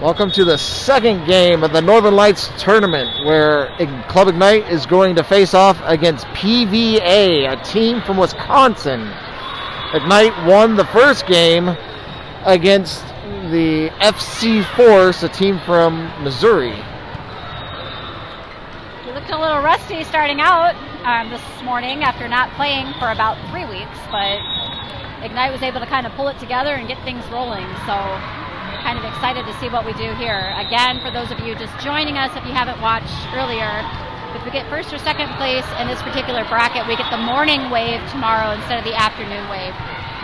Welcome to the second game of the Northern Lights tournament, where Club Ignite is going to face off against PVA, a team from Wisconsin. Ignite won the first game against the FC Force, a team from Missouri. We looked a little rusty starting out this morning after not playing for about 3 weeks, but Ignite was able to kind of pull it together and get things rolling. So kind of excited to see what we do here. Again, for those of you just joining us, if you haven't watched earlier, if we get first or second place in this particular bracket, we get the morning wave tomorrow instead of the afternoon wave.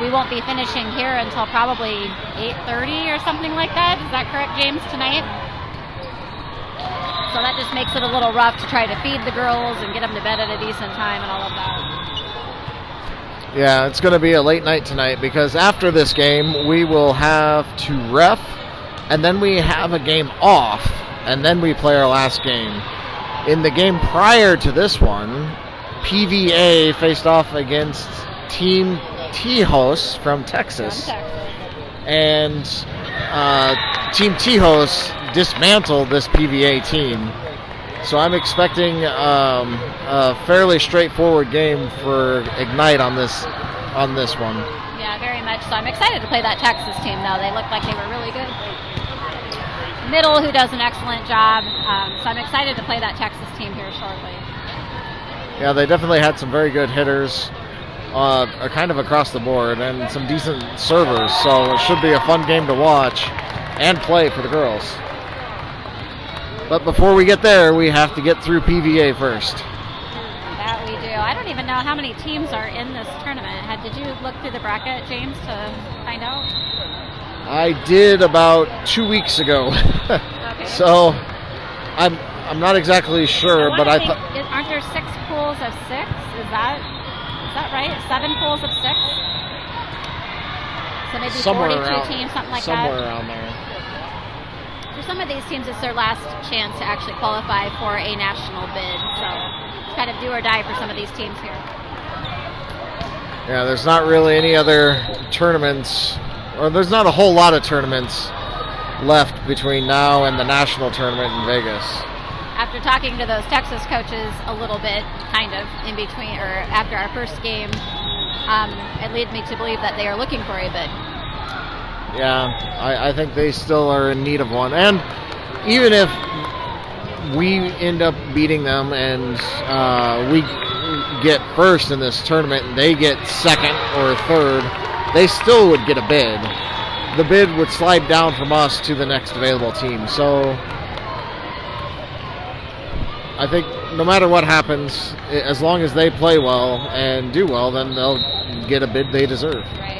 We won't be finishing here until probably 8:30 or something like that. Is that correct, James, tonight? So that just makes it a little rough to try to feed the girls and get them to bed at a decent time and all of that. Yeah, it's going to be a late night tonight because after this game, we will have to ref, and then we have a game off, and then we play our last game. In the game prior to this one, PVA faced off against Team Tijos from Texas. And Team Tijos dismantled this PVA team. So I'm expecting a fairly straightforward game for Ignite on this one. Yeah, very much so. I'm excited to play that Texas team, though. They look like they were really good. Middle, who does an excellent job. So I'm excited to play that Texas team here shortly. Yeah, they definitely had some very good hitters, kind of across the board, and some decent servers. So it should be a fun game to watch and play for the girls. But before we get there, we have to get through PVA first. That we do. I don't even know how many teams are in this tournament. Did you look through the bracket, James, to find out? I did about 2 weeks ago. Okay. So I'm not exactly sure, but I thought... Aren't there 6 pools of 6? Is that right? 7 pools of 6? So maybe 42 teams, something like that? Somewhere around there. For some of these teams, it's their last chance to actually qualify for a national bid. So it's kind of do or die for some of these teams here. Yeah, there's not really any other tournaments, or there's not a whole lot of tournaments left between now and the national tournament in Vegas. After talking to those Texas coaches a little bit, kind of, in between, or after our first game, it led me to believe that they are looking for a bid. Yeah, I think they still are in need of one. And even if we end up beating them and we get first in this tournament and they get second or third, they still would get a bid. The bid would slide down from us to the next available team. So I think no matter what happens, as long as they play well and do well, then they'll get a bid they deserve. Right.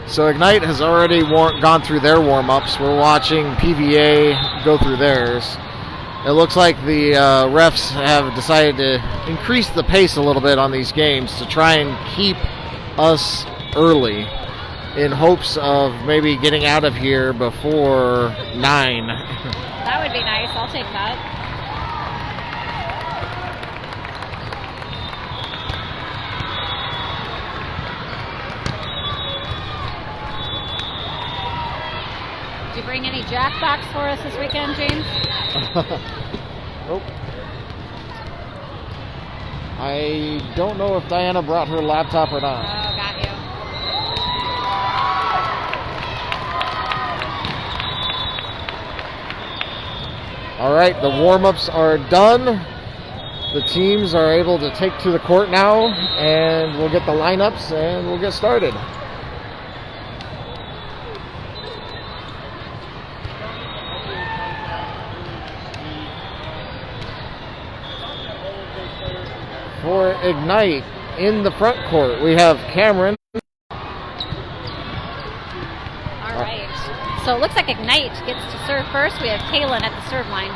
So Ignite has already gone through their warm-ups. We're watching PVA go through theirs. It looks like the refs have decided to increase the pace a little bit on these games to try and keep us early in hopes of maybe getting out of here before 9. That would be nice. I'll take that. Did you bring any Jackbox for us this weekend, James? Nope. I don't know if Diana brought her laptop or not. Oh, got you. All right, the warm-ups are done. The teams are able to take to the court now, and we'll get the lineups and we'll get started. For Ignite, in the front court, we have Cameron, All right. So it looks like Ignite gets to serve first. We have Kaylin at the serve line.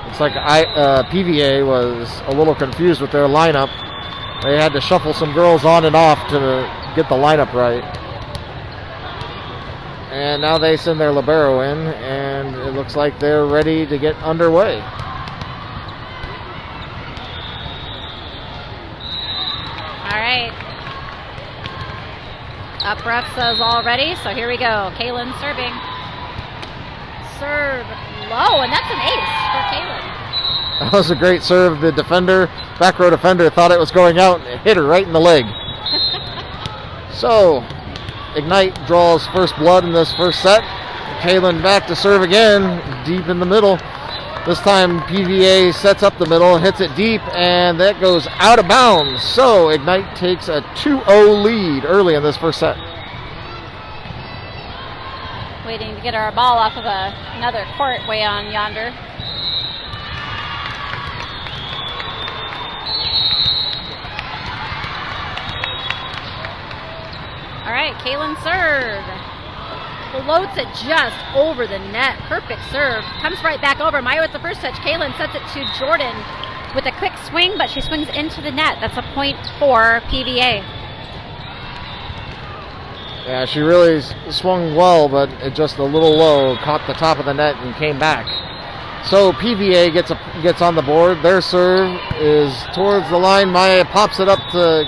It's like PVA was a little confused with their lineup. They had to shuffle some girls on and off to get the lineup right. And now they send their libero in, and it looks like they're ready to get underway. All right. Up ref says all ready, so here we go. Kaylin serving. Serve low, and that's an ace for Kaylin. That was a great serve. The defender, back row defender, thought it was going out and hit her right in the leg. So, Ignite draws first blood in this first set. Kaylin back to serve again, deep in the middle. This time PVA sets up the middle, hits it deep, and that goes out of bounds. So Ignite takes a 2-0 lead early in this first set. Waiting to get our ball off of another court way on yonder. All right, Kaylin serve. Floats it just over the net. Perfect serve. Comes right back over. Maya with the first touch. Kaylin sets it to Jordan with a quick swing, but she swings into the net. That's a point for PVA. Yeah, she really swung well, but it just a little low. Caught the top of the net and came back. So PVA gets on the board. Their serve is towards the line. Maya pops it up to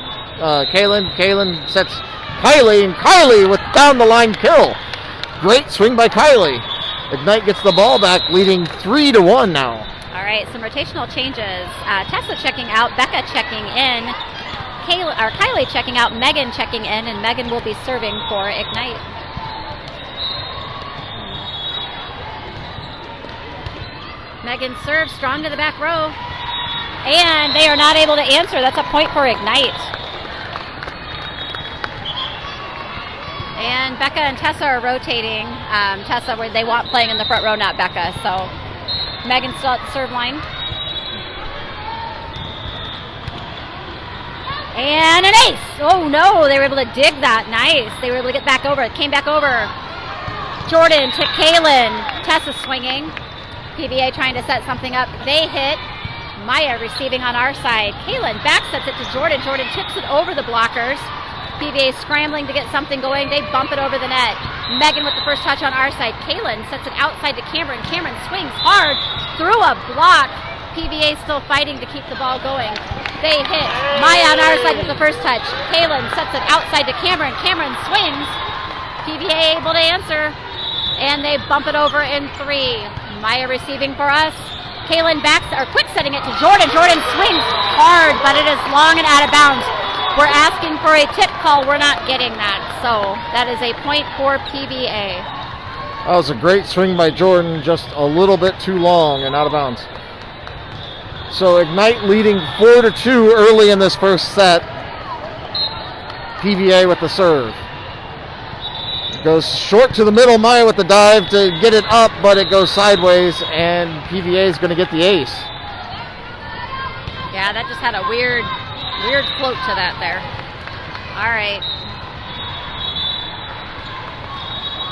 Kaylin. Kaylin sets Kylie, and Kylie with down the line kill. Great swing by Kylie. Ignite gets the ball back, leading 3-1 now. All right, some rotational changes. Tessa checking out, Becca checking in, Kylie checking out, Megan checking in, and Megan will be serving for Ignite. Megan serves strong to the back row, and they are not able to answer. That's a point for Ignite. And Becca and Tessa are rotating. Tessa, where they want playing in the front row, not Becca. So Megan's still at the serve line. And an ace. Oh no, they were able to dig that. Nice. They were able to get back over. It came back over. Jordan to Kaylin. Tessa swinging. PVA trying to set something up. They hit. Maya receiving on our side. Kaylin back sets it to Jordan. Jordan tips it over the blockers. PVA scrambling to get something going. They bump it over the net. Megan with the first touch on our side. Kaylin sets it outside to Cameron. Cameron swings hard through a block. PVA still fighting to keep the ball going. They hit. Maya on our side with the first touch. Kaylin sets it outside to Cameron. Cameron swings. PVA able to answer. And they bump it over in 3. Maya receiving for us. Kaylin quick setting it to Jordan. Jordan swings hard, but it is long and out of bounds. We're asking for a tip call. We're not getting that. So that is a point for PVA. That was a great swing by Jordan, just a little bit too long and out of bounds. So Ignite leading 4-2 early in this first set. PVA with the serve. It goes short to the middle. Maya with the dive to get it up, but it goes sideways, and PVA is going to get the ace. Yeah, that just had a weird float to that there. All right.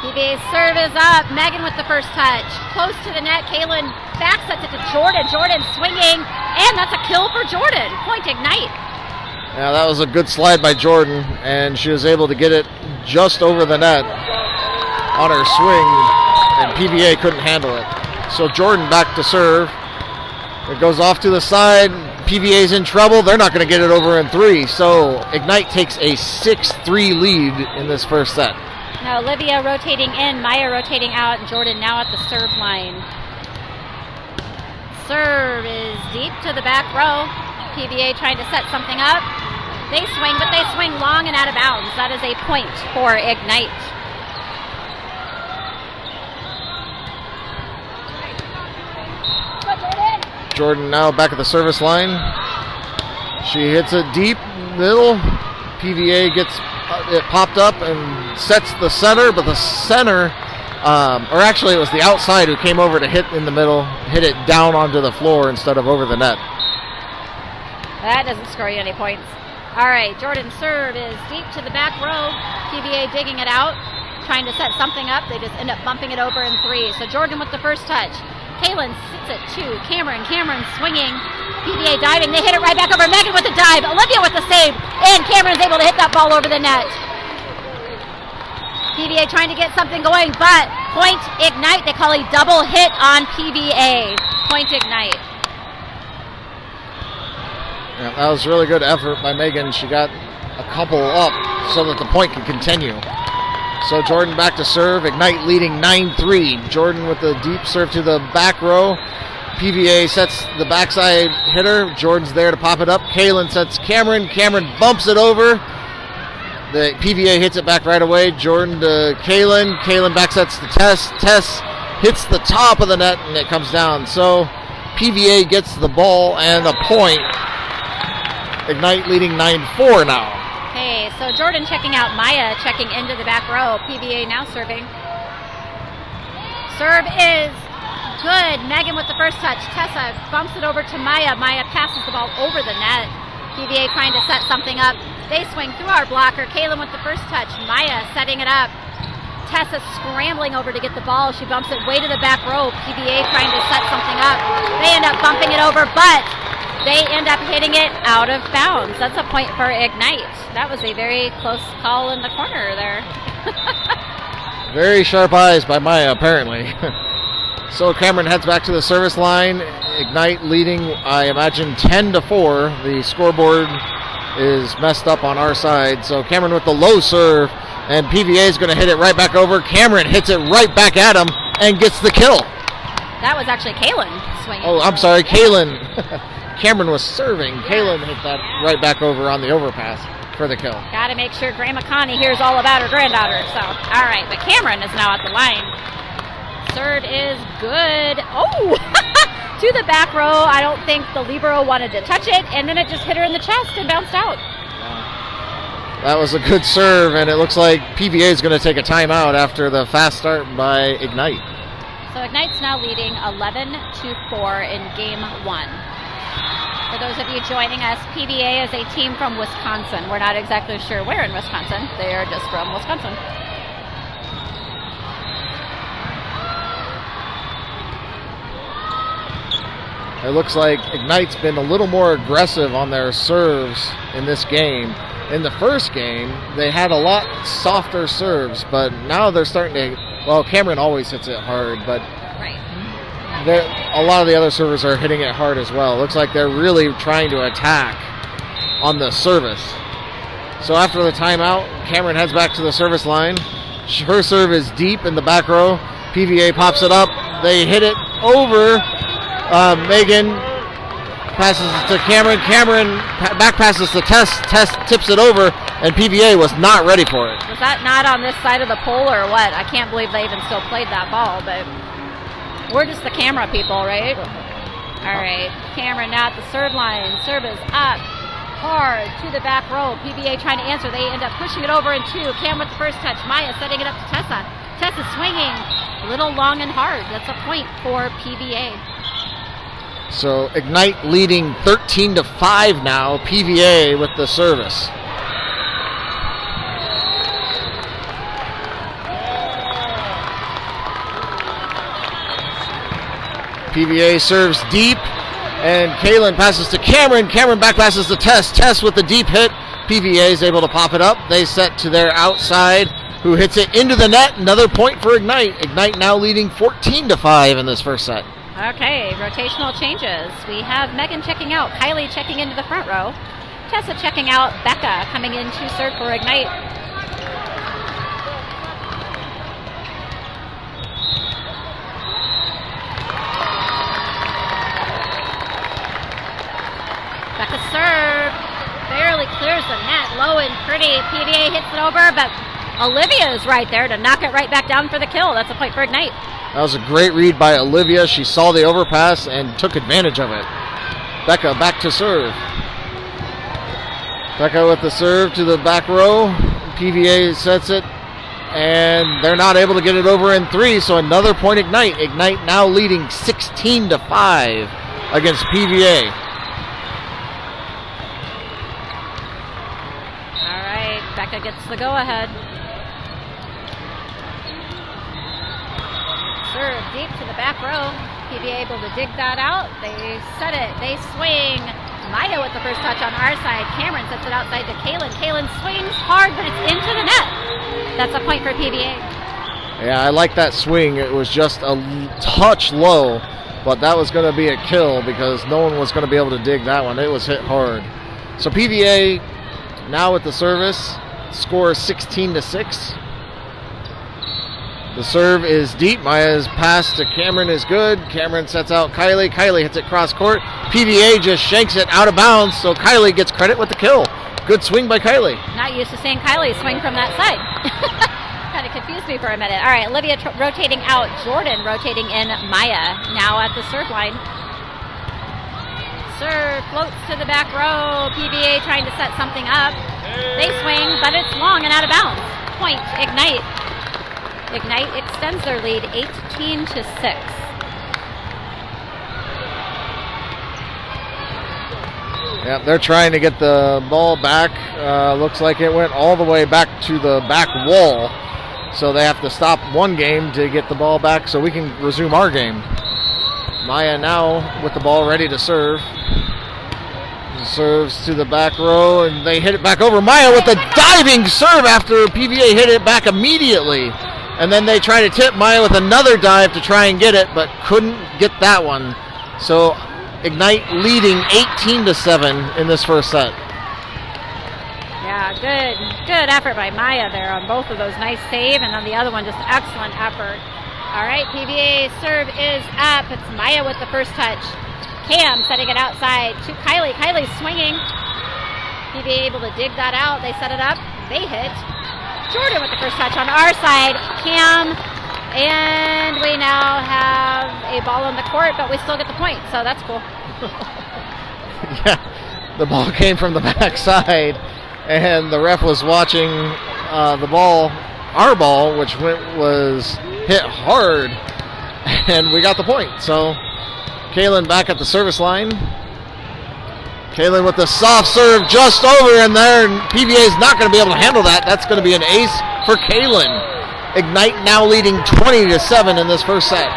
PVA's serve is up. Megan with the first touch. Close to the net. Kaylin back sets it to Jordan. Jordan swinging. And that's a kill for Jordan. Point Ignite. Yeah, that was a good slide by Jordan, and she was able to get it just over the net on her swing, and PVA couldn't handle it. So Jordan back to serve. It goes off to the side. PVA's in trouble. They're not going to get it over in 3. So Ignite takes a 6-3 lead in this first set. Now Olivia rotating in, Maya rotating out, and Jordan now at the serve line. Serve is deep to the back row. PVA trying to set something up. They swing, but they swing long and out of bounds. That is a point for Ignite. Jordan now back at the service line. She hits it deep, middle. PVA gets it popped up and sets the center, but the center, or actually it was the outside who came over to hit in the middle, hit it down onto the floor instead of over the net. That doesn't score you any points. All right, Jordan's serve is deep to the back row. PVA digging it out, trying to set something up. They just end up bumping it over in 3. So Jordan with the first touch. Kaylin sits at 2. Cameron swinging. PVA diving. They hit it right back over. Megan with the dive. Olivia with the save. And Cameron's able to hit that ball over the net. PVA trying to get something going, but point Ignite. They call a double hit on PVA. Point Ignite. Yeah, that was really good effort by Megan. She got a couple up so that the point could continue. So Jordan back to serve. Ignite leading 9-3. Jordan with the deep serve to the back row. PVA sets the backside hitter. Jordan's there to pop it up. Kaylin sets Cameron. Cameron bumps it over. The PVA hits it back right away. Jordan to Kaylin. Kaylin back sets to Tess. Tess hits the top of the net and it comes down. So PVA gets the ball and a point. Ignite leading 9-4 now. Okay, so Jordan checking out. Maya checking into the back row. PVA now serving. Serve is good. Megan with the first touch. Tessa bumps it over to Maya. Maya passes the ball over the net. PVA trying to set something up. They swing through our blocker. Kaylin with the first touch. Maya setting it up. Tessa scrambling over to get the ball. She bumps it way to the back row. PVA trying to set something up. They end up bumping it over, but they end up hitting it out of bounds. That's a point for Ignite. That was a very close call in the corner there. Very sharp eyes by Maya, apparently. So Cameron heads back to the service line. Ignite leading, I imagine, 10-4. The scoreboard is messed up on our side. So Cameron with the low serve, and PVA is going to hit it right back over. Cameron hits it right back at him and gets the kill. That was actually Kaylin swinging. Oh, I'm sorry, Kaylin. Cameron was serving. Yeah. Kaylin hit that right back over on the overpass for the kill. Got to make sure Grandma Connie hears all about her granddaughter. So, all right, but Cameron is now at the line. Serve is good. Oh, to the back row. I don't think the libero wanted to touch it, and then it just hit her in the chest and bounced out. That was a good serve, and it looks like PVA is going to take a timeout after the fast start by Ignite. So Ignite's now leading 11-4 in game 1. For those of you joining us, PVA is a team from Wisconsin. We're not exactly sure where in Wisconsin. They are just from Wisconsin. It looks like Ignite's been a little more aggressive on their serves in this game. In the first game, they had a lot softer serves, but now they're starting to... Well, Cameron always hits it hard, but... Right. A lot of the other servers are hitting it hard as well. It looks like they're really trying to attack on the service. So after the timeout, Cameron heads back to the service line. Her serve is deep in the back row. PVA pops it up. They hit it over. Megan passes it to Cameron. Cameron back passes to Tess. Tess tips it over, and PVA was not ready for it. Was that not on this side of the pole or what? I can't believe they even still played that ball, but... We're just the camera people, right? All right. Cameron now at the serve line. Serve is up hard to the back row. PVA trying to answer. They end up pushing it over in 2. Cam with the first touch. Maya setting it up to Tessa. Tessa swinging. A little long and hard. That's a point for PVA. So Ignite leading 13-5 now. PVA with the service. PVA serves deep, and Kaylin passes to Cameron. Cameron back passes to Tess. Tess with the deep hit. PVA is able to pop it up. They set to their outside, who hits it into the net. Another point for Ignite. Ignite now leading 14-5 in this first set. Okay, rotational changes. We have Megan checking out, Kylie checking into the front row, Tessa checking out, Becca coming in to serve for Ignite. Becca's serve barely clears the net, low and pretty. PVA hits it over, but Olivia is right there to knock it right back down for the kill. That's a point for Ignite. That was a great read by Olivia. She saw the overpass and took advantage of it. Becca back to serve. Becca with the serve to the back row. PVA sets it, and they're not able to get it over in 3, so another point Ignite. Ignite now leading 16-5 against PVA. Becca gets the go-ahead. Serve deep to the back row. PBA able to dig that out. They set it. They swing. Maya with the first touch on our side. Cameron sets it outside to Kaylin. Kaylin swings hard, but it's into the net. That's a point for PBA. Yeah, I like that swing. It was just a touch low, but that was going to be a kill because no one was going to be able to dig that one. It was hit hard. So PBA now with the service, score 16-6. The serve is deep. Maya's pass to Cameron is good. Cameron sets out Kylie. Kylie hits it cross court. PBA just shanks it out of bounds, so Kylie gets credit with the kill. Good swing by Kylie. Not used to seeing Kylie swing from that side. Kind of confused me for a minute. All right, Olivia rotating out. Jordan rotating in Maya. Now at the serve line. Serve floats to the back row. PBA trying to set something up. They swing, but it's long and out of bounds. Point, Ignite. Ignite extends their lead 18-6. Yep, they're trying to get the ball back. Looks like it went all the way back to the back wall. So they have to stop one game to get the ball back so we can resume our game. Maya now with the ball ready to serve. Serves to the back row and they hit it back over. Maya with a diving serve after PBA hit it back immediately. And then they try to tip. Maya with another dive to try and get it, but couldn't get that one. So Ignite leading 18-7 in this first set. Yeah, good effort by Maya there on both of those. Nice save, and on the other one, just excellent effort. All right, PBA serve is up. It's Maya with the first touch. Cam setting it outside to Kylie. Kylie swinging. PBA able to dig that out. They set it up. They hit. Jordan with the first touch on our side. Cam, and we now have a ball on the court, but we still get the point, so that's cool. Yeah, the ball came from the backside, and the ref was watching the ball, our ball, which was hit hard, and we got the point. So Kaylin back at the service line. Kaylin with the soft serve just over in there, and PBA is not going to be able to handle that. That's going to be an ace for Kaylin. Ignite now leading 20-7 in this first set.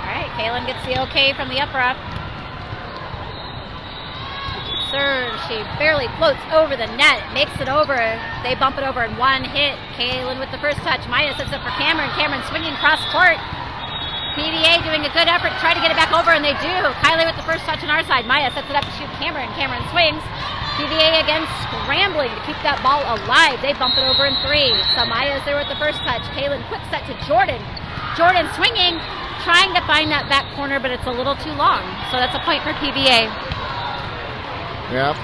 All right, Kaylin gets the okay from the up ref. Serve, she barely floats over the net, makes it over. They bump it over in one hit. Kaylin with the first touch. Maya sets up for Cameron. Cameron swinging cross court. PBA doing a good effort to try to get it back over, and they do. Kylie with the first touch on our side. Maya sets it up to shoot Cameron. Cameron swings. PBA again scrambling to keep that ball alive. They bump it over in three. So Maya's there with the first touch. Kaylin quick set to Jordan. Jordan swinging, trying to find that back corner, but it's a little too long. So that's a point for PBA. Yeah.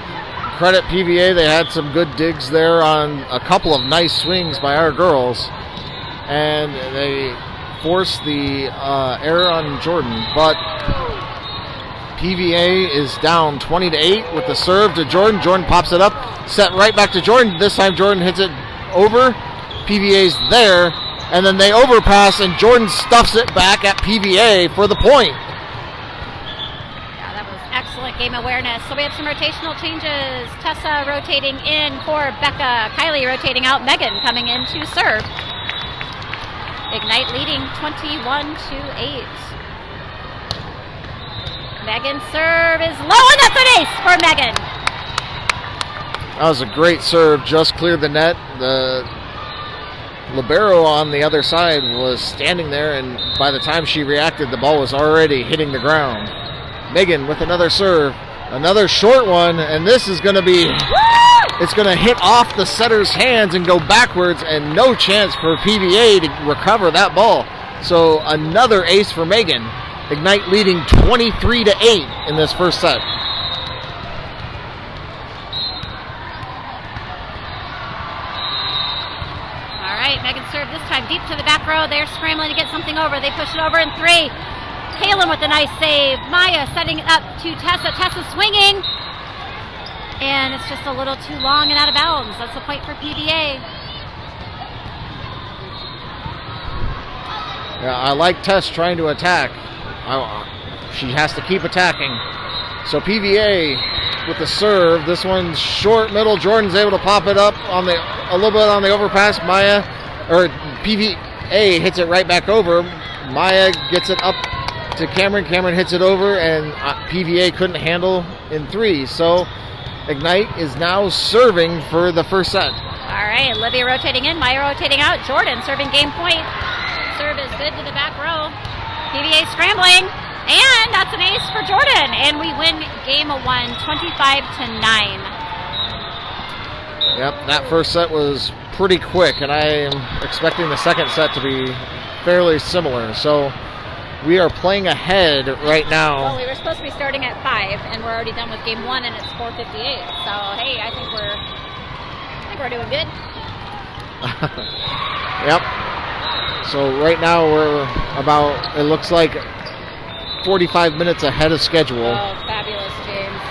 Credit PBA. They had some good digs there on a couple of nice swings by our girls. And they forced the error on Jordan, but PBA is down 20-8 with the serve to Jordan. Jordan pops it up, set right back to Jordan. This time Jordan hits it over. PBA's there, and then they overpass, and Jordan stuffs it back at PBA for the point. Yeah, that was excellent game awareness. So we have some rotational changes. Tessa rotating in for Becca. Kylie rotating out. Megan coming in to serve. Ignite leading 21-8. Megan's serve is low, and that's an ace for Megan. That was a great serve, just cleared the net. The libero on the other side was standing there, and by the time she reacted, the ball was already hitting the ground. Megan with another serve, another short one, and this is going to be... It's going to hit off the setter's hands and go backwards, and no chance for PBA to recover that ball. So another ace for Megan. Ignite leading 23-8 in this first set. All right, Megan serve this time deep to the back row. They're scrambling to get something over. They push it over in three. Kaylin with a nice save. Maya setting it up to Tessa. Tessa swinging. And it's just a little too long and out of bounds. That's a point for PBA. Yeah, I like Tess trying to attack. She has to keep attacking. So PVA with the serve. This one's short middle. Jordan's able to pop it up on a little bit on the overpass. PVA hits it right back over. Maya gets it up to Cameron. Cameron hits it over, and PVA couldn't handle in 3. So Ignite is now serving for the first set. All right, Olivia rotating in, Maya rotating out. Jordan serving game point. Serve is good to the back row. PVA scrambling, and that's an ace for Jordan. And we win game 1, 25-9. Yep, that first set was pretty quick, and I am expecting the second set to be fairly similar. So we are playing ahead right now. Well, we were supposed to be starting at 5, and we're already done with game 1, and it's 4:58. So hey, I think we're doing good. Yep. So right now we're about, it looks like 45 minutes ahead of schedule. Oh, fabulous, James.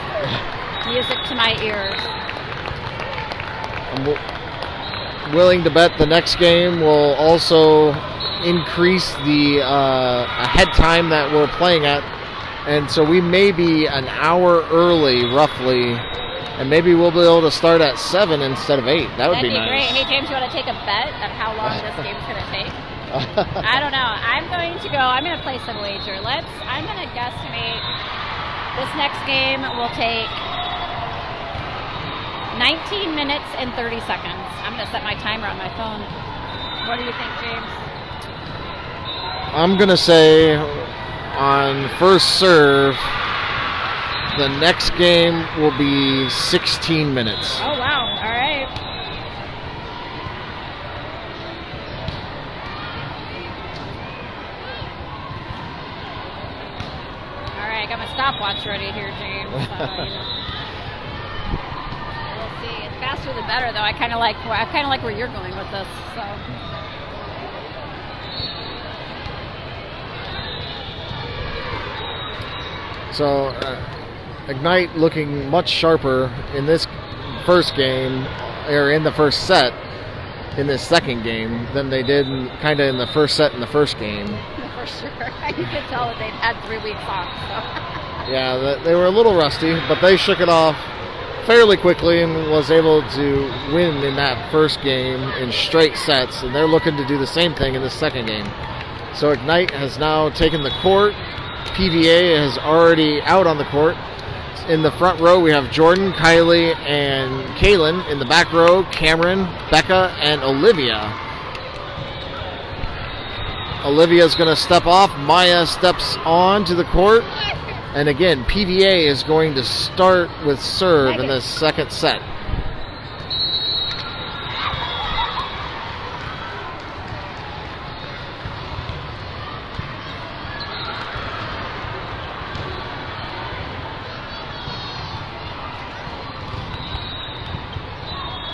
Music to my ears. I'm willing to bet the next game will also increase the ahead time that we're playing at. And so we may be an hour early, roughly. And maybe we'll be able to start at 7 instead of 8. That would That'd be be nice. great. Hey, James, you want to take a bet on how long this game's going to take? I don't know. I'm going to place a wager. I'm going to guesstimate this next game will take 19 minutes and 30 seconds. I'm going to set my timer on my phone. What do you think, James? I'm going to say on first serve, the next game will be 16 minutes. Oh, wow. All right. All right, I got my stopwatch ready here, James. We'll see. The faster the better, though. I kind of like where you're going with this. So Ignite looking much sharper in this first game, or in the first set, in this second game, than they did in the first set in the first game. For sure. You could tell that they've had 3 weeks off. So. Yeah, they were a little rusty, but they shook it off fairly quickly and was able to win in that first game in straight sets, and they're looking to do the same thing in the second game. So Ignite has now taken the court. PVA is already out on the court. In the front row, we have Jordan, Kylie, and Kaylin. In the back row, Cameron, Becca, and Olivia. Olivia's going to step off. Maya steps on to the court. And again, PVA is going to start with serve in the second set.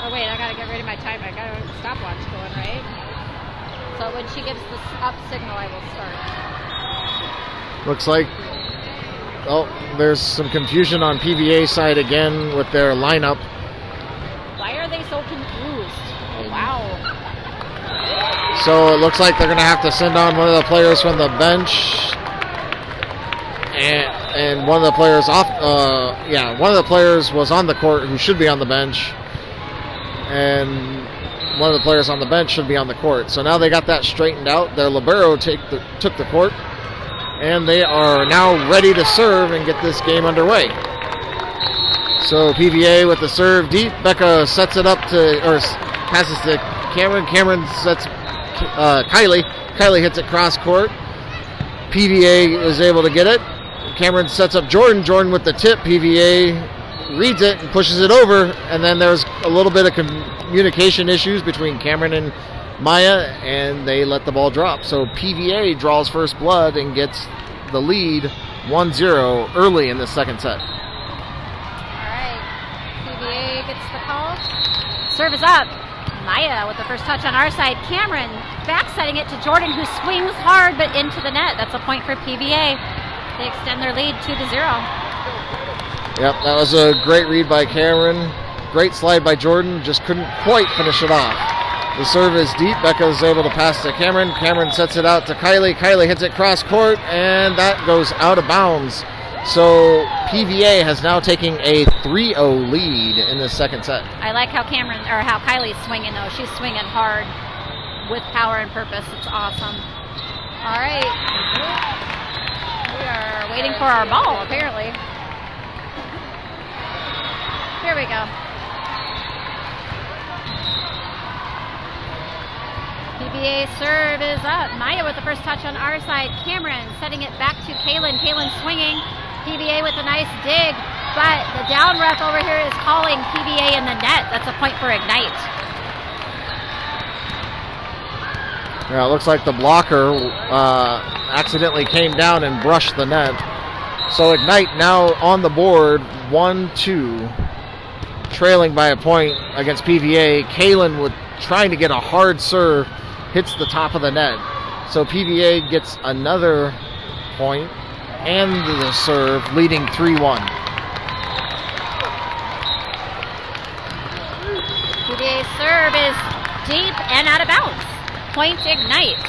Oh wait, I gotta get rid of my time. I got a stopwatch going, right? So when she gives the up signal, I will start. Looks like, there's some confusion on PVA side again with their lineup. Why are they so confused? Oh, wow. So it looks like they're going to have to send on one of the players from the bench, and one of the players one of the players was on the court who should be on the bench, and one of the players on the bench should be on the court. So now they got that straightened out. Their libero took the court, and they are now ready to serve and get this game underway. So PVA with the serve deep. Becca sets it up passes to Cameron. Cameron sets Kylie. Kylie hits it cross court. PVA is able to get it. Cameron sets up Jordan. Jordan with the tip. PVA reads it and pushes it over, and then there's a little bit of communication issues between Cameron and Maya, and they let the ball drop. So PVA draws first blood and gets the lead 1-0 early in the second set. All right. PVA gets the call. Serve is up. Maya with the first touch on our side. Cameron backsetting it to Jordan, who swings hard but into the net. That's a point for PVA. They extend their lead 2-0. Yep, that was a great read by Cameron. Great slide by Jordan. Just couldn't quite finish it off. The serve is deep. Becca is able to pass to Cameron. Cameron sets it out to Kylie. Kylie hits it cross court, and that goes out of bounds. So PVA has now taken a 3-0 lead in the second set. I like how Kylie's swinging though. She's swinging hard with power and purpose. It's awesome. All right. We are waiting for our ball, apparently. Here we go. PVA serve is up. Maya with the first touch on our side. Cameron setting it back to Kaylin. Kaylin swinging. PVA with a nice dig, but the down ref over here is calling PVA in the net. That's a point for Ignite. Yeah, it looks like the blocker accidentally came down and brushed the net. So Ignite now on the board, 1-2, trailing by a point against PVA. Kaylin with trying to get a hard serve, hits the top of the net. So PVA gets another point and the serve, leading 3-1. PVA serve is deep and out of bounds. Point Ignite.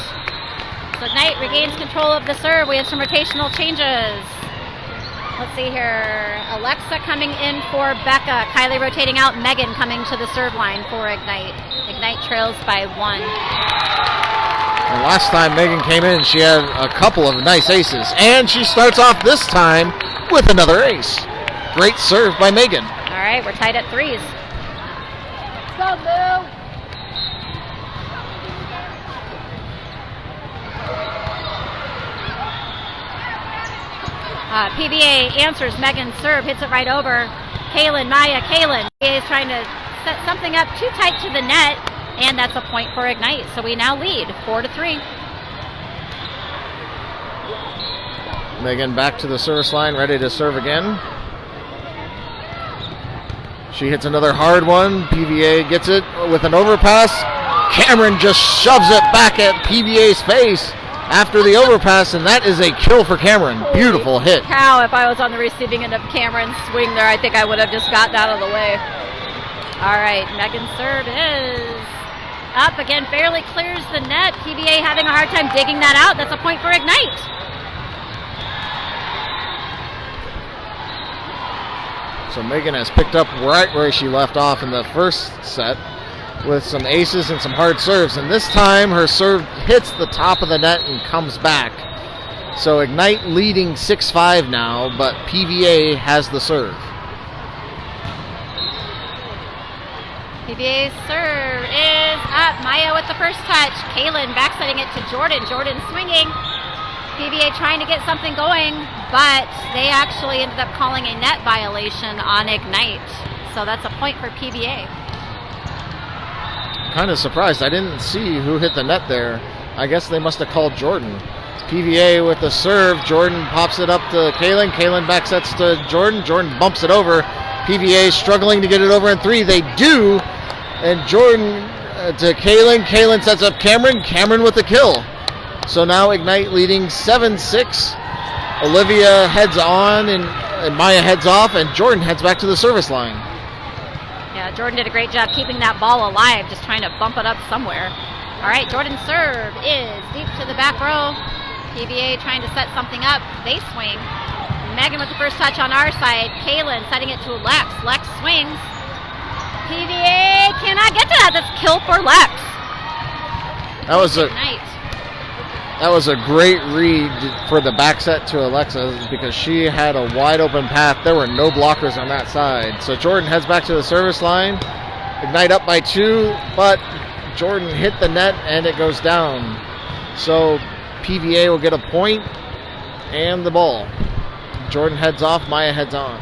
So Ignite regains control of the serve. We have some rotational changes. Let's see here. Alexa coming in for Becca. Kylie rotating out. Megan coming to the serve line for Ignite. Ignite trails by 1. And last time Megan came in, she had a couple of nice aces. And she starts off this time with another ace. Great serve by Megan. All right, we're tied at 3s. Go, Boo! PVA answers Megan's serve, hits it right over. Kaylin, Maya, Kaylin. PVA is trying to set something up too tight to the net. And that's a point for Ignite. So we now lead 4-3. Megan back to the service line, ready to serve again. She hits another hard one. PVA gets it with an overpass. Cameron just shoves it back at PVA's face after the overpass, and that is a kill for Cameron. Beautiful hit. Cow, if I was on the receiving end of Cameron's swing there, I think I would have just gotten out of the way. All right, Megan's serve is up again, barely clears the net. PVA having a hard time digging that out. That's a point for Ignite. So Megan has picked up right where she left off in the first set with some aces and some hard serves. And this time her serve hits the top of the net and comes back. So Ignite leading 6-5 now, but PVA has the serve. PVA's serve is up. Maya with the first touch. Kaylin backsetting it to Jordan. Jordan swinging. PVA trying to get something going, but they actually ended up calling a net violation on Ignite. So that's a point for PVA. Kind of surprised. I didn't see who hit the net there. I guess they must have called Jordan. PVA with the serve. Jordan pops it up to Kaylin. Kaylin backsets to Jordan. Jordan bumps it over. PVA struggling to get it over in 3. They do. And Jordan to Kaylin. Kaylin sets up Cameron. Cameron with the kill. So now Ignite leading 7-6. Olivia heads on and Maya heads off, and Jordan heads back to the service line. Yeah, Jordan did a great job keeping that ball alive, just trying to bump it up somewhere. All right, Jordan's serve is deep to the back row. PVA trying to set something up. They swing. Megan with the first touch on our side. Kaylin setting it to Lex. Lex swings. PVA cannot get to that. That's kill for Lex. That was a great read for the back set to Alexa because she had a wide open path. There were no blockers on that side. So Jordan heads back to the service line. Ignite up by 2, but Jordan hit the net and it goes down. So PVA will get a point and the ball. Jordan heads off, Maya heads on.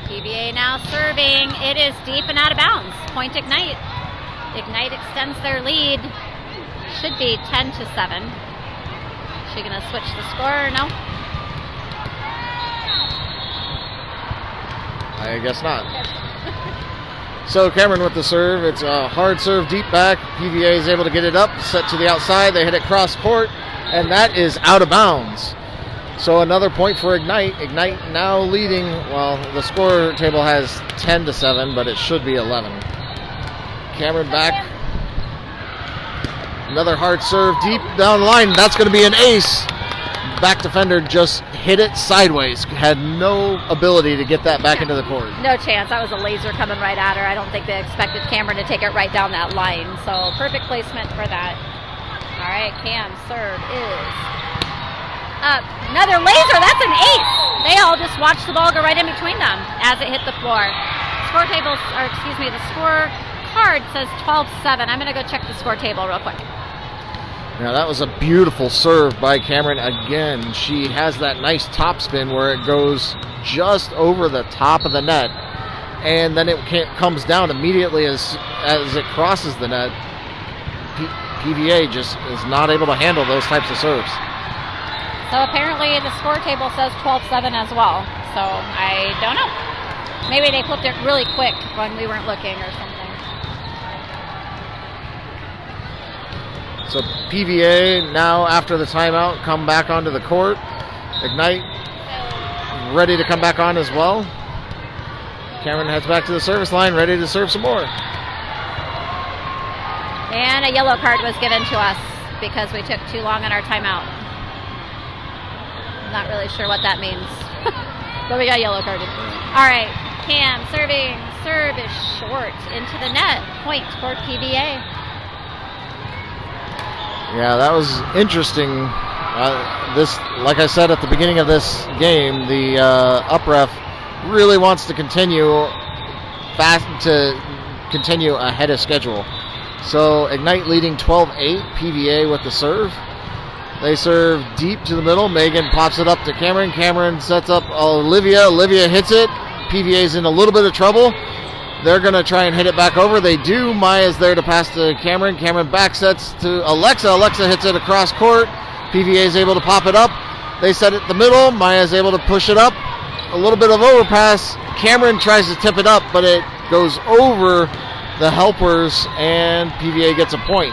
PVA now serving. It is deep and out of bounds. Point Ignite. Ignite extends their lead. Should be 10-7. Is she going to switch the score? No. I guess not. So Cameron with the serve. It's a hard serve deep back. PVA is able to get it up, set to the outside. They hit it cross court, and that is out of bounds. So another point for Ignite. Ignite now leading, well, the score table has 10-7, but it should be 11. Cameron back. Another hard serve deep down the line. That's going to be an ace. Back defender just hit it sideways. Had no ability to get that back into the court. No chance. That was a laser coming right at her. I don't think they expected Cameron to take it right down that line. So perfect placement for that. All right, Cam's serve is up. Another laser. That's an ace. They all just watched the ball go right in between them as it hit the floor. The score card says 12-7. I'm going to go check the score table real quick. Now that was a beautiful serve by Cameron again. She has that nice top spin where it goes just over the top of the net, and then it comes down immediately as it crosses the net. PVA just is not able to handle those types of serves. So apparently the score table says 12-7 as well. So I don't know. Maybe they flipped it really quick when we weren't looking or something. So PVA now, after the timeout, come back onto the court. Ignite ready to come back on as well. Cameron heads back to the service line, ready to serve some more. And a yellow card was given to us because we took too long on our timeout. Not really sure what that means. But we got yellow carded. All right, Cam serving. Serve is short into the net. Point for PVA. Yeah, that was interesting. Like I said at the beginning of this game, the up ref really wants to continue ahead of schedule. So Ignite leading 12-8, PVA with the serve. They serve deep to the middle. Megan pops it up to Cameron. Cameron sets up Olivia. Olivia hits it. PVA's in a little bit of trouble. They're going to try and hit it back over. They do. Maya's there to pass to Cameron. Cameron back sets to Alexa. Alexa hits it across court. PVA is able to pop it up. They set it in the middle. Maya's able to push it up. A little bit of overpass. Cameron tries to tip it up, but it goes over the helpers, and PVA gets a point.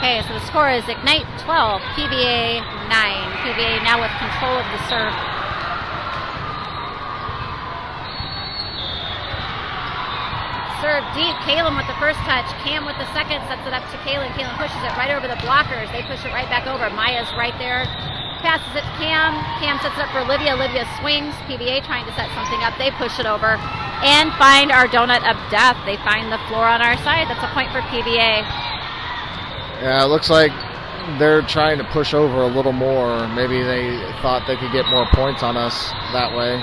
Okay, so the score is Ignite 12, PVA 9. PVA now with control of the serve. Serve deep. Kaylin with the first touch. Cam with the second sets it up to Kaylin. Kaylin pushes it right over the blockers. They push it right back over. Maya's right there. Passes it to Cam. Cam sets it up for Olivia. Olivia swings. PVA trying to set something up. They push it over and find our donut of death. They find the floor on our side. That's a point for PVA. Yeah, it looks like they're trying to push over a little more. Maybe they thought they could get more points on us that way.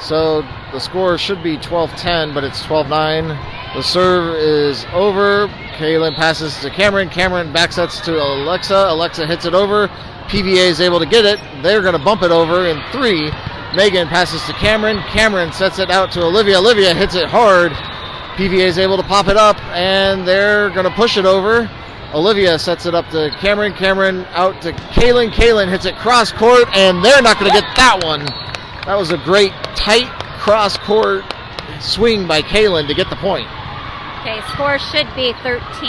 So the score should be 12-10, but it's 12-9. The serve is over. Kaylin passes to Cameron. Cameron backsets to Alexa. Alexa hits it over. PVA is able to get it. They're going to bump it over in 3. Megan passes to Cameron. Cameron sets it out to Olivia. Olivia hits it hard. PVA is able to pop it up, and they're going to push it over. Olivia sets it up to Cameron. Cameron out to Kaylin. Kaylin hits it cross court, and they're not going to get that one. That was a great tight cross court swing by Kaylin to get the point. Okay, score should be 13-10.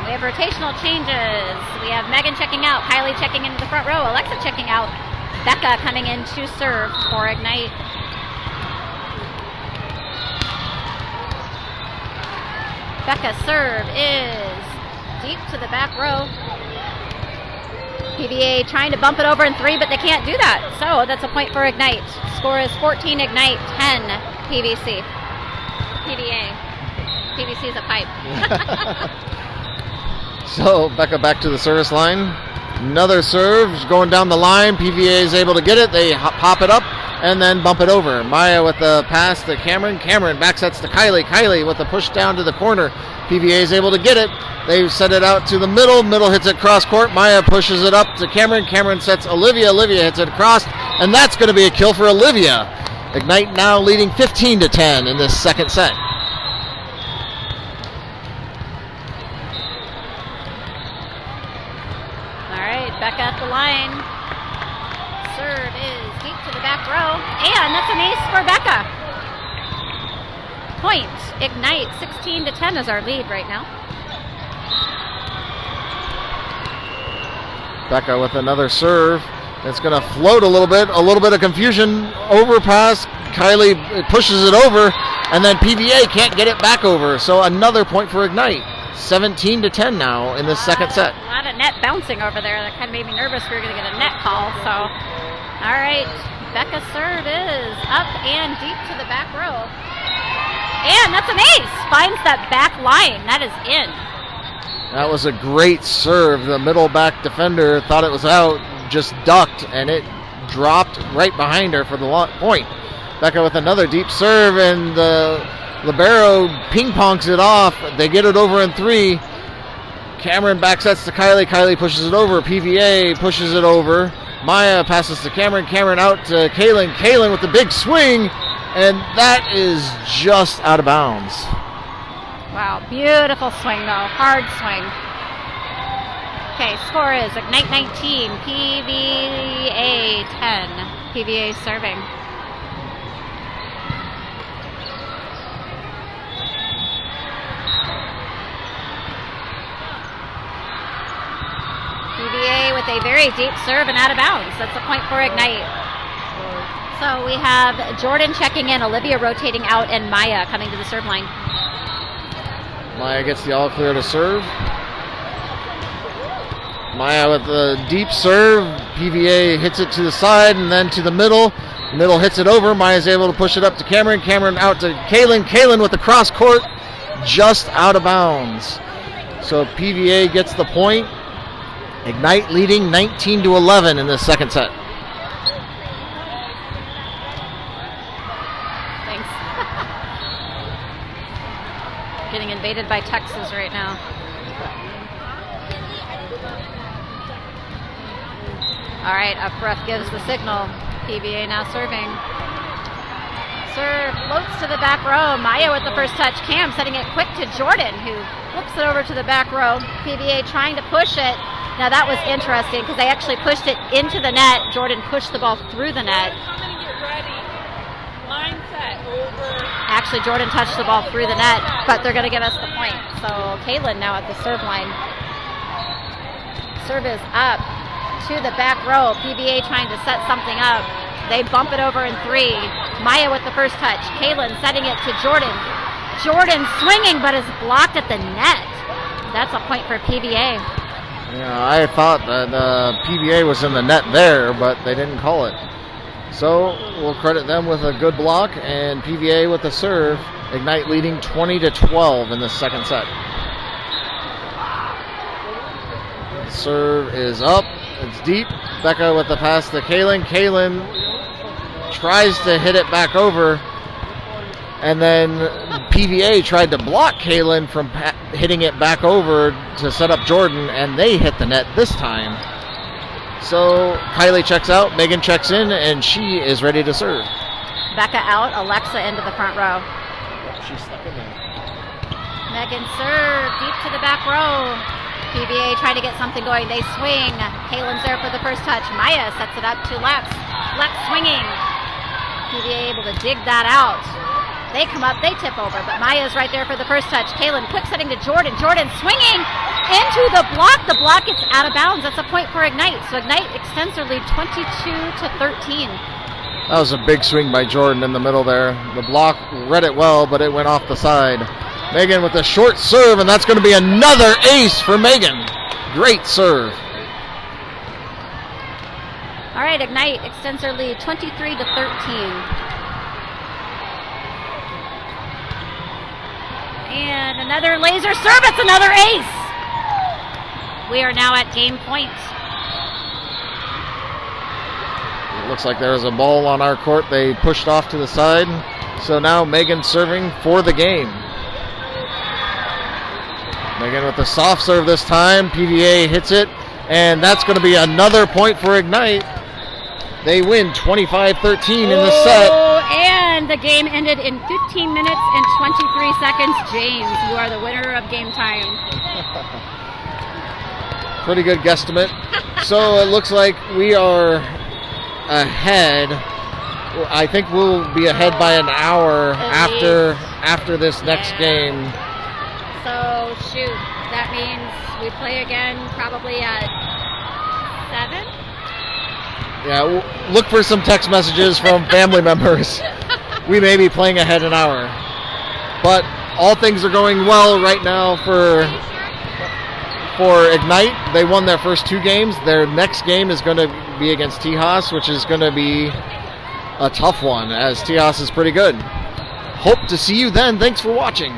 We have rotational changes. We have Megan checking out, Kylie checking into the front row, Alexa checking out, Becca coming in to serve for Ignite. Becca's serve is deep to the back row. PVA trying to bump it over in 3, but they can't do that. So that's a point for Ignite. Score is 14 Ignite, 10 PVC. PVA. PVC is a pipe. So Becca back to the service line. Another serve going down the line. PVA is able to get it. They pop it up and then bump it over. Maya with the pass to Cameron. Cameron back sets to Kylie. Kylie with the push down to the corner. PVA is able to get it. They set it out to the middle. Middle hits it cross court. Maya pushes it up to Cameron. Cameron sets Olivia. Olivia hits it across, and that's going to be a kill for Olivia. Ignite now leading 15-10 in this second set. All right, Becca at the line. Serve is deep to the back row, and that's an ace for Becca. Point, Ignite, 16-10 is our lead right now. Becca with another serve. It's going to float a little bit of confusion. Overpass. Kylie pushes it over, and then PVA can't get it back over. So another point for Ignite. 17-10 now in this second set. A lot of net bouncing over there. That kind of made me nervous we were going to get a net call. So, all right, Becca's serve is up and deep to the back row. And that's an ace. Finds that back line. That is in. That was a great serve. The middle back defender thought it was out, just ducked, and it dropped right behind her for the point. Becca with another deep serve, and the libero ping-pongs it off. They get it over in 3. Cameron back sets to Kylie. Kylie pushes it over. PVA pushes it over. Maya passes to Cameron. Cameron out to Kaylin. Kaylin with the big swing, and that is just out of bounds. Wow, beautiful swing though. Hard swing. Okay, score is Ignite 19, PVA 10. PVA serving. PVA with a very deep serve and out of bounds. That's a point for Ignite. So we have Jordan checking in, Olivia rotating out, and Maya coming to the serve line. Maya gets the all clear to serve. Maya with the deep serve. PVA hits it to the side and then to the middle. Middle hits it over. Maya's able to push it up to Cameron. Cameron out to Kaylin. Kaylin with the cross court, just out of bounds. So PVA gets the point. Ignite leading 19-11 in the second set. Thanks. Getting invaded by Texas right now. All right, up ref gives the signal. PVA now serving. Serve floats to the back row. Maya with the first touch. Cam setting it quick to Jordan, who flips it over to the back row. PVA trying to push it. Now that was interesting because they actually pushed it into the net. Jordan pushed the ball through the net. Coming to get ready. Line set over. Actually, Jordan touched the ball through the net, but they're going to give us the point. So Kaylin now at the serve line. Serve is up to the back row. PVA trying to set something up. They bump it over in 3. Maya with the first touch. Kaylin setting it to Jordan. Jordan swinging, but is blocked at the net. That's a point for PVA. Yeah, I thought that PVA was in the net there, but they didn't call it. So we'll credit them with a good block, and PVA with the serve. Ignite leading 20-12 in the second set. The serve is up. It's deep. Becca with the pass to Kaylin. Kaylin tries to hit it back over, and then PVA tried to block Kaylin from hitting it back over to set up Jordan, and they hit the net this time. So Kylie checks out, Megan checks in, and she is ready to serve. Becca out, Alexa into the front row. She's stuck in there. Megan serve deep to the back row. PVA trying to get something going. They swing. Kaylin's there for the first touch. Maya sets it up to Lex. Lex swinging. PVA able to dig that out. They come up, they tip over, but Maya's right there for the first touch. Kaylin quick setting to Jordan. Jordan swinging into the block. The block gets out of bounds. That's a point for Ignite. So Ignite extends their lead 22-13. That was a big swing by Jordan in the middle there. The block read it well, but it went off the side. Megan with a short serve, and that's going to be another ace for Megan. Great serve. All right, Ignite extends their lead 23-13. And another laser serve. It's another ace. We are now at game point. It looks like there was a ball on our court. They pushed off to the side. So now Megan serving for the game. Megan with a soft serve this time. PVA hits it, and that's going to be another point for Ignite. They win 25-13 in the set. And the game ended in 15 minutes and 23 seconds. James, you are the winner of game time. Pretty good guesstimate. So it looks like we are ahead. I think we'll be ahead by an hour after this next game. So shoot, that means we play again probably at 7? Yeah, look for some text messages from family members. We may be playing ahead an hour. But all things are going well right now for Ignite. They won their first 2 games. Their next game is going to be against Tejas, which is going to be a tough one, as Tejas is pretty good. Hope to see you then. Thanks for watching.